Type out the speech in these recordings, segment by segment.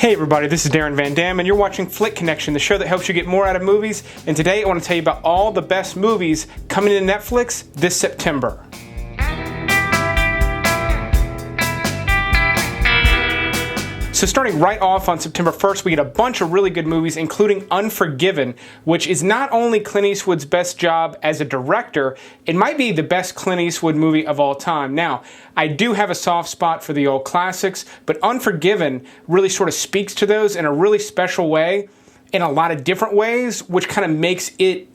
Hey everybody, this is Darren Van Dam, and you're watching Flick Connection, the show that helps you get more out of movies. And today I want to tell you about all the best movies coming to Netflix this September. So starting right off on September 1st, we get a bunch of really good movies, including Unforgiven, which is not only Clint Eastwood's best job as a director, it might be the best Clint Eastwood movie of all time. Now, I do have a soft spot for the old classics, but Unforgiven really sort of speaks to those in a really special way, in a lot of different ways, which kind of makes it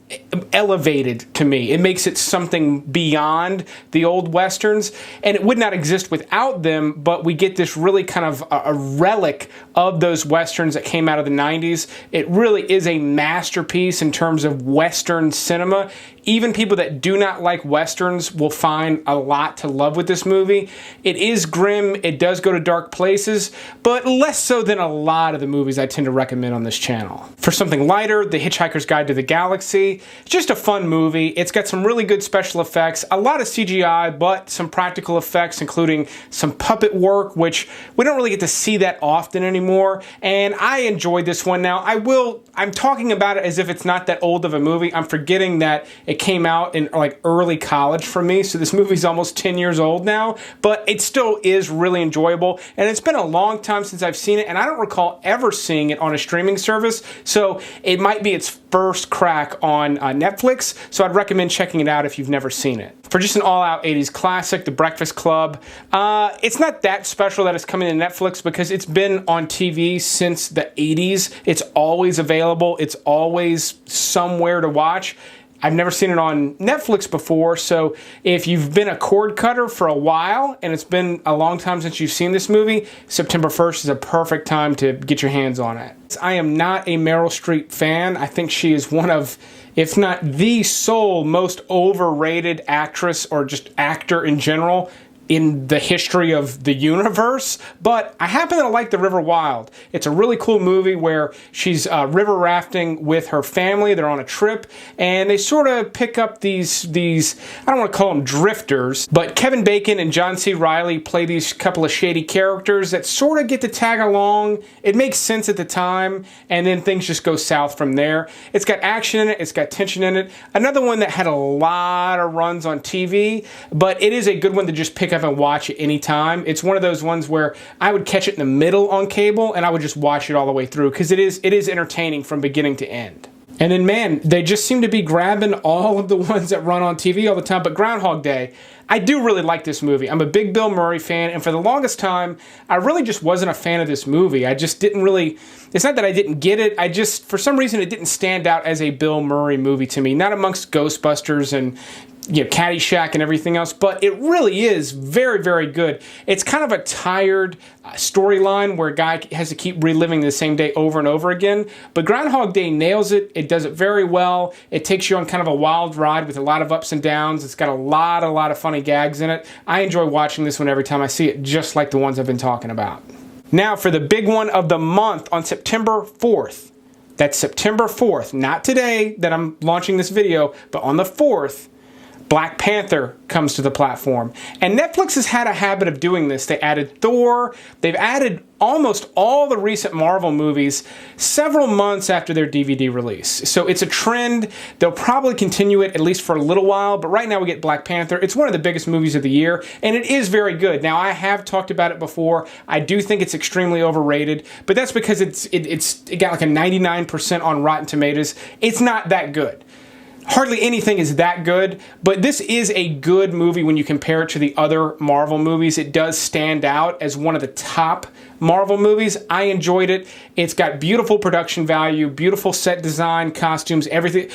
elevated to me. It makes it something beyond the old westerns, and it would not exist without them, but we get this really kind of a relic of those westerns that came out of the 90s. It really is a masterpiece in terms of western cinema. Even people that do not like westerns will find a lot to love with this movie. It is grim, it does go to dark places, but less so than a lot of the movies I tend to recommend on this channel. For something lighter, The Hitchhiker's Guide to the Galaxy. It's just a fun movie. It's got some really good special effects, a lot of CGI, but some practical effects, including some puppet work, which we don't really get to see that often anymore. And I enjoyed this one. Now, I'm talking about it as if it's not that old of a movie. I'm forgetting that it came out in like early college for me, so this movie's almost 10 years old now, but it still is really enjoyable. And it's been a long time since I've seen it, and I don't recall ever seeing it on a streaming service, so it might be its first crack on Netflix, so I'd recommend checking it out if you've never seen it. For just an all-out 80s classic, The Breakfast Club, it's not that special that it's coming to Netflix because it's been on TV since the 80s. It's always available. It's always somewhere to watch. I've never seen it on Netflix before, so if you've been a cord cutter for a while and it's been a long time since you've seen this movie, September 1st is a perfect time to get your hands on it. I am not a Meryl Streep fan. I think she is one of, if not the sole, most overrated actress or just actor in general in the history of the universe, but I happen to like The River Wild. It's a really cool movie where she's river rafting with her family. They're on a trip, and they sort of pick up these I don't want to call them drifters, but Kevin Bacon and John C. Reilly play these couple of shady characters that sort of get to tag along. It makes sense at the time, and then things just go south from there. It's got action in it. It's got tension in it. Another one that had a lot of runs on TV, but it is a good one to just pick up and watch at any time. It's one of those ones where I would catch it in the middle on cable and I would just watch it all the way through because it is entertaining from beginning to end. And then, man, they just seem to be grabbing all of the ones that run on TV all the time. But Groundhog Day, I do really like this movie. I'm a big Bill Murray fan, and for the longest time, I really just wasn't a fan of this movie. I just didn't really, it's not that I didn't get it, I just, for some reason, it didn't stand out as a Bill Murray movie to me. Not amongst Ghostbusters and Caddyshack and everything else, but it really is very, very good. It's kind of a tired storyline where a guy has to keep reliving the same day over and over again, but Groundhog Day nails it. It does it very well. It takes you on kind of a wild ride with a lot of ups and downs. It's got a lot of funny gags in it. I enjoy watching this one every time I see it, just like the ones I've been talking about. Now for the big one of the month on September 4th. That's September 4th, not today that I'm launching this video, but on the 4th, Black Panther comes to the platform. And Netflix has had a habit of doing this. They added Thor. They've added almost all the recent Marvel movies several months after their DVD release. So it's a trend. They'll probably continue it at least for a little while, but right now we get Black Panther. It's one of the biggest movies of the year, and it is very good. Now, I have talked about it before. I do think it's extremely overrated, but that's because it got like a 99% on Rotten Tomatoes. It's not that good. Hardly anything is that good, but this is a good movie when you compare it to the other Marvel movies. It does stand out as one of the top Marvel movies. I enjoyed it. It's got beautiful production value, beautiful set design, costumes, everything.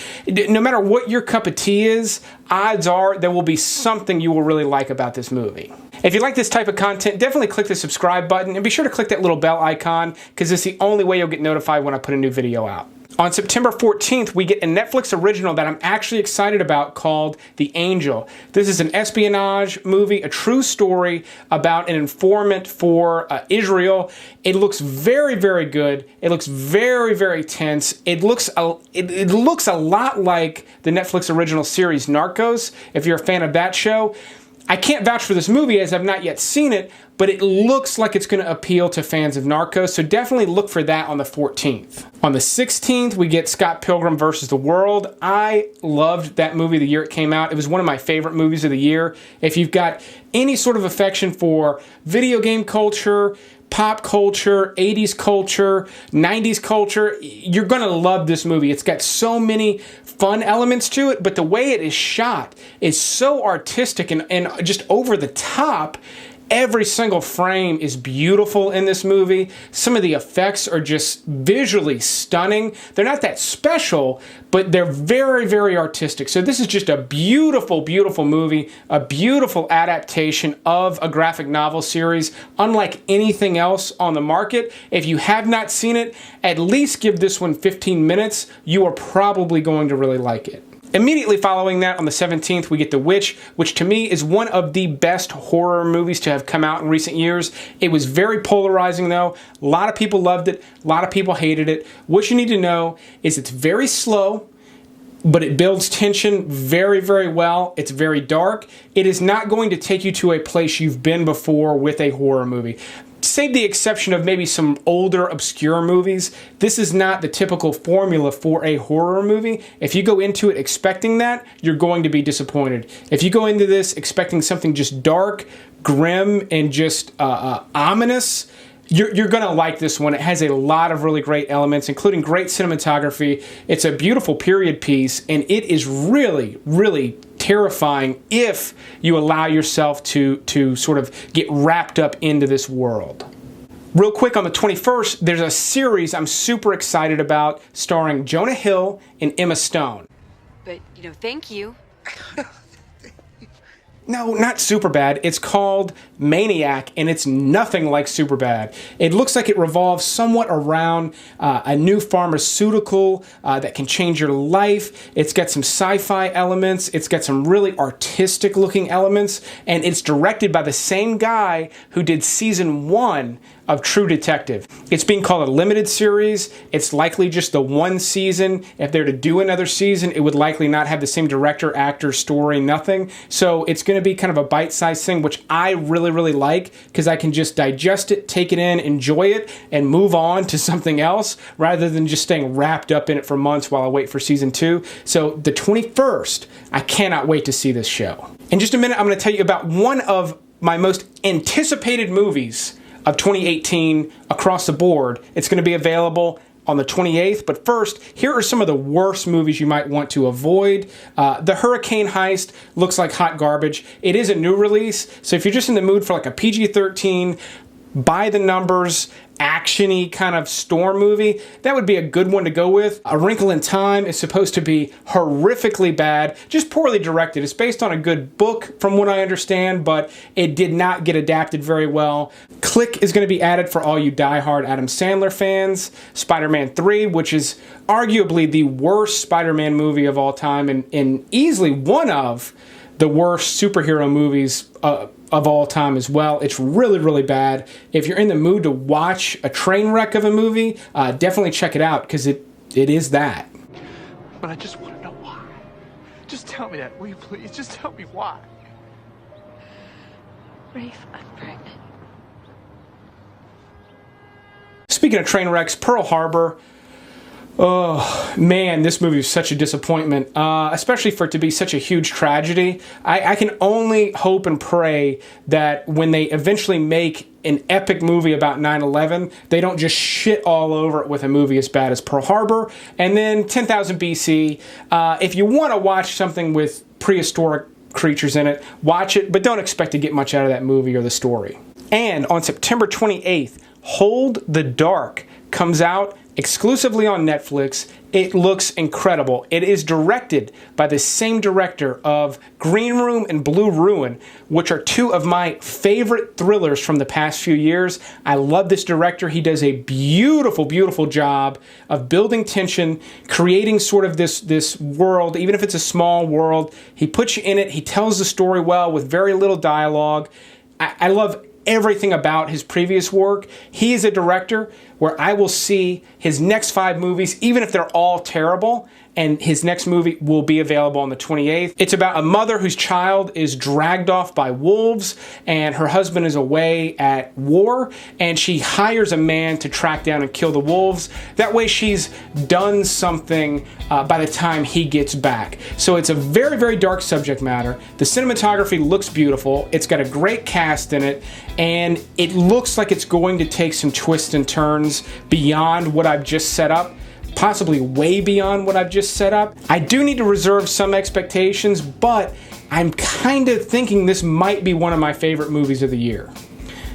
No matter what your cup of tea is, odds are there will be something you will really like about this movie. If you like this type of content, definitely click the subscribe button and be sure to click that little bell icon because it's the only way you'll get notified when I put a new video out. On September 14th, we get a Netflix original that I'm actually excited about called The Angel. This is an espionage movie, a true story about an informant for Israel. It looks very, very good. It looks very, very tense. It looks a lot like the Netflix original series Narcos, if you're a fan of that show. I can't vouch for this movie as I've not yet seen it, but it looks like it's going to appeal to fans of Narcos, so definitely look for that on the 14th. On the 16th, we get Scott Pilgrim vs. the World. I loved that movie the year it came out. It was one of my favorite movies of the year. If you've got any sort of affection for video game culture, pop culture, 80s culture, 90s culture, you're going to love this movie. It's got so many fun elements to it, but the way it is shot is so artistic and just over the top. Every single frame is beautiful in this movie. Some of the effects are just visually stunning. They're not that special, but they're very, very artistic. So this is just a beautiful, beautiful movie, a beautiful adaptation of a graphic novel series, unlike anything else on the market. If you have not seen it, at least give this one 15 minutes. You are probably going to really like it. Immediately following that, on the 17th, we get The Witch, which to me is one of the best horror movies to have come out in recent years. It was very polarizing, though. A lot of people loved it. A lot of people hated it. What you need to know is it's very slow, but it builds tension very, very well. It's very dark. It is not going to take you to a place you've been before with a horror movie. Save the exception of maybe some older, obscure movies, this is not the typical formula for a horror movie. If you go into it expecting that, you're going to be disappointed. If you go into this expecting something just dark, grim, and just ominous, you're going to like this one. It has a lot of really great elements, including great cinematography. It's a beautiful period piece, and it is really, really terrifying if you allow yourself to sort of get wrapped up into this world. Real quick, on the 21st, there's a series I'm super excited about starring Jonah Hill and Emma Stone. But, thank you. No, not Superbad. It's called Maniac, and it's nothing like Superbad. It looks like it revolves somewhat around a new pharmaceutical that can change your life. It's got some sci-fi elements. It's got some really artistic-looking elements, and it's directed by the same guy who did season 1 of True Detective. It's being called a limited series. It's likely just the one season. If they're to do another season, it would likely not have the same director, actor, story, nothing. So it's going to be kind of a bite-sized thing, which I really, really like because I can just digest it, take it in, enjoy it, and move on to something else rather than just staying wrapped up in it for months while I wait for season 2. So the 21st, I cannot wait to see this show. In just a minute, I'm going to tell you about one of my most anticipated movies of 2018 across the board. It's going to be available on the 28th, but first, here are some of the worst movies you might want to avoid. The Hurricane Heist looks like hot garbage. It is a new release, so if you're just in the mood for like a PG-13, by the numbers, action-y kind of storm movie, that would be a good one to go with. A Wrinkle in Time is supposed to be horrifically bad, just poorly directed. It's based on a good book, from what I understand, but it did not get adapted very well. Click is going to be added for all you die-hard Adam Sandler fans. Spider-Man 3, which is arguably the worst Spider-Man movie of all time, and easily one of the worst superhero movies of all time as well. It's really, really bad. If you're in the mood to watch a train wreck of a movie, definitely check it out, because it is that. But I just want to know why. Just tell me that, will you please? Just tell me why. Rafe, I'm pregnant. Speaking of train wrecks, Pearl Harbor. Oh, man, this movie was such a disappointment, especially for it to be such a huge tragedy. I can only hope and pray that when they eventually make an epic movie about 9/11, they don't just shit all over it with a movie as bad as Pearl Harbor. And then 10,000 BC, if you want to watch something with prehistoric creatures in it, watch it, but don't expect to get much out of that movie or the story. And on September 28th, Hold the Dark comes out exclusively on Netflix. It looks incredible. It is directed by the same director of Green Room and Blue Ruin, which are two of my favorite thrillers from the past few years. I love this director. He does a beautiful, beautiful job of building tension, creating sort of this world, even if it's a small world. He puts you in it. He tells the story well with very little dialogue. I love everything about his previous work. He is a director where I will see his next 5 movies, even if they're all terrible, and his next movie will be available on the 28th. It's about a mother whose child is dragged off by wolves, and her husband is away at war, and she hires a man to track down and kill the wolves. That way she's done something by the time he gets back. So it's a very, very dark subject matter. The cinematography looks beautiful. It's got a great cast in it, and it looks like it's going to take some twists and turns beyond what I've just set up. Possibly way beyond what I've just set up. I do need to reserve some expectations, but I'm kind of thinking this might be one of my favorite movies of the year.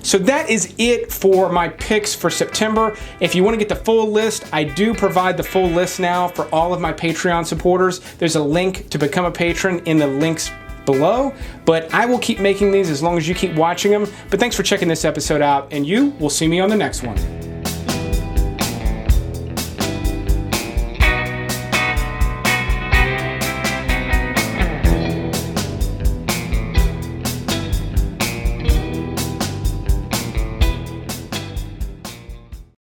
So that is it for my picks for September. If you want to get the full list, I do provide the full list now for all of my Patreon supporters. There's a link to become a patron in the links below, but I will keep making these as long as you keep watching them. But thanks for checking this episode out, and you will see me on the next one.